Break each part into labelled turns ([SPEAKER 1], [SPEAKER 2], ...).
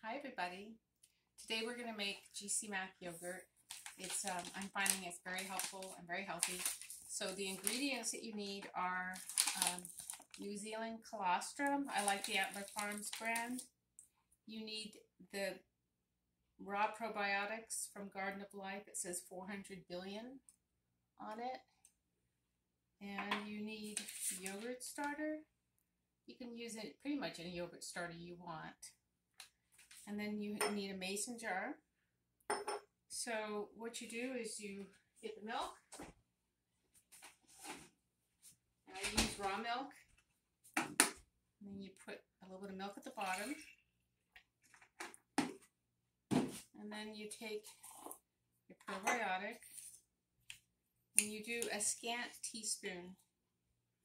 [SPEAKER 1] Hi everybody. Today we're going to make GcMAF yogurt. It's I'm finding it's very helpful and very healthy. So the ingredients that you need are New Zealand colostrum. I like the Antler Farms brand. You need the raw probiotics from Garden of Life. It says 400 billion on it. And you need yogurt starter. You can use it pretty much any yogurt starter you want. And then you need a mason jar. So what you do is you get the milk. And I use raw milk. And then you put a little bit of milk at the bottom. And then you take your probiotic and you do a scant teaspoon.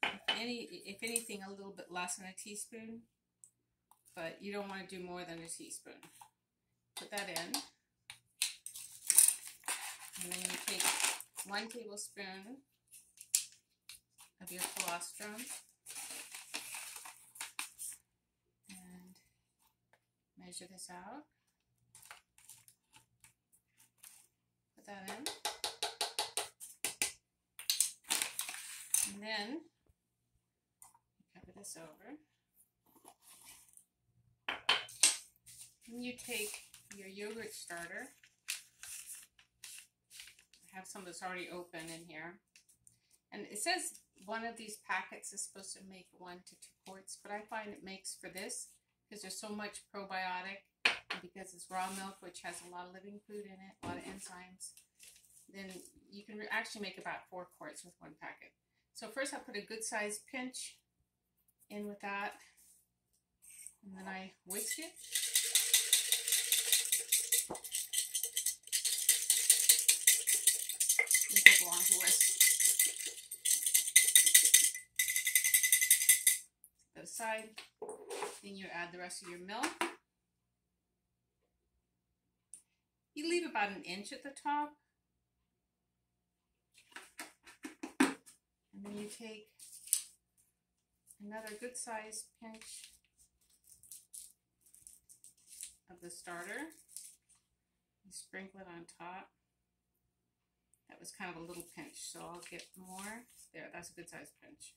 [SPEAKER 1] If anything, a little bit less than a teaspoon. But you don't want to do more than a teaspoon. Put that in. And then you take 1 tablespoon of your colostrum and measure this out. Put that in. And then cover this over. And you take your yogurt starter. I have some that's already open in here. And it says one of these packets is supposed to make 1 to 2 quarts, but I find it makes for this because there's so much probiotic, and because it's raw milk, which has a lot of living food in it, a lot of enzymes. Then you can actually make about 4 quarts with 1 packet. So first I put a good sized pinch in with that, and then I whisk it. Set that aside. Then you add the rest of your milk. You leave about 1 inch at the top. And then you take another good sized pinch of the starter. You sprinkle it on top. That was kind of a little pinch, so I'll get more. There, that's a good sized pinch.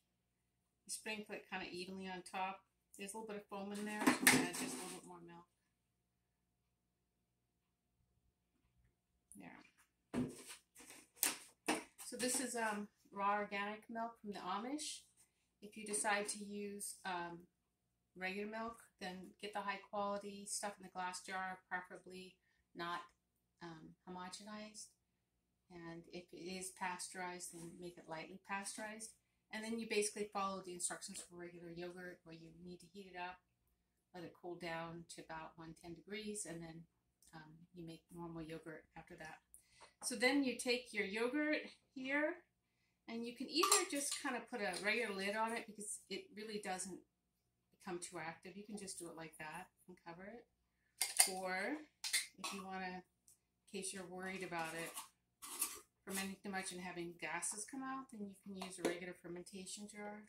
[SPEAKER 1] You sprinkle it kind of evenly on top. There's a little bit of foam in there, so I'm going to add just a little bit more milk. There. So this is raw organic milk from the Amish. If you decide to use regular milk, then get the high quality stuff in the glass jar, preferably not homogenized. And if it is pasteurized, then make it lightly pasteurized. And then you basically follow the instructions for regular yogurt, where you need to heat it up, let it cool down to about 110 degrees, and then you make normal yogurt after that. So then you take your yogurt here, and you can either just kind of put a regular lid on it because it really doesn't become too active. You can just do it like that and cover it. Or if you want to, in case you're worried about it fermenting too much and having gases come out, then you can use a regular fermentation jar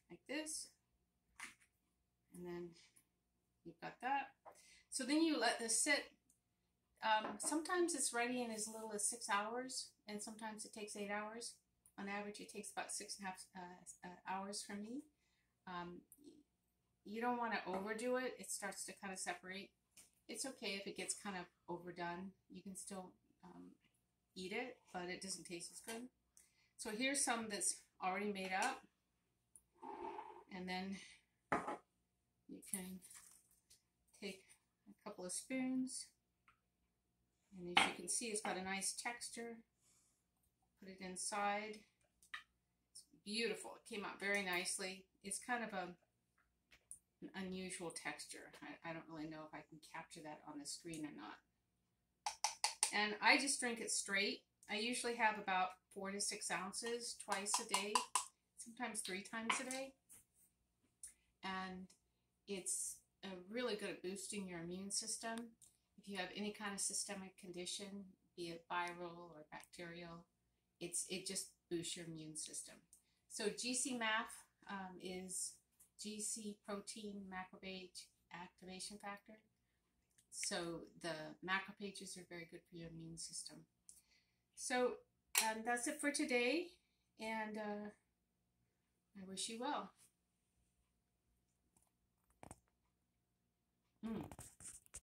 [SPEAKER 1] like this. And then you've got that. So then you let this sit. Sometimes it's ready in as little as 6 hours, and sometimes it takes 8 hours. On average, it takes about 6.5 hours for me. You don't want to overdo it. It starts to kind of separate. It's okay if it gets kind of overdone. You can still eat it, but it doesn't taste as good. So here's some that's already made up. And then you can take a couple of spoons. And as you can see, it's got a nice texture. Put it inside. It's beautiful. It came out very nicely. It's kind of an unusual texture. I don't really know if I can capture that on the screen or not. And I just drink it straight. I usually have about 4 to 6 ounces twice a day, sometimes 3 times a day. And it's really good at boosting your immune system. If you have any kind of systemic condition, be it viral or bacterial, it just boosts your immune system. So GcMAF is GC protein macrophage activation factor. So the macrophages are very good for your immune system. So that's it for today, and I wish you well.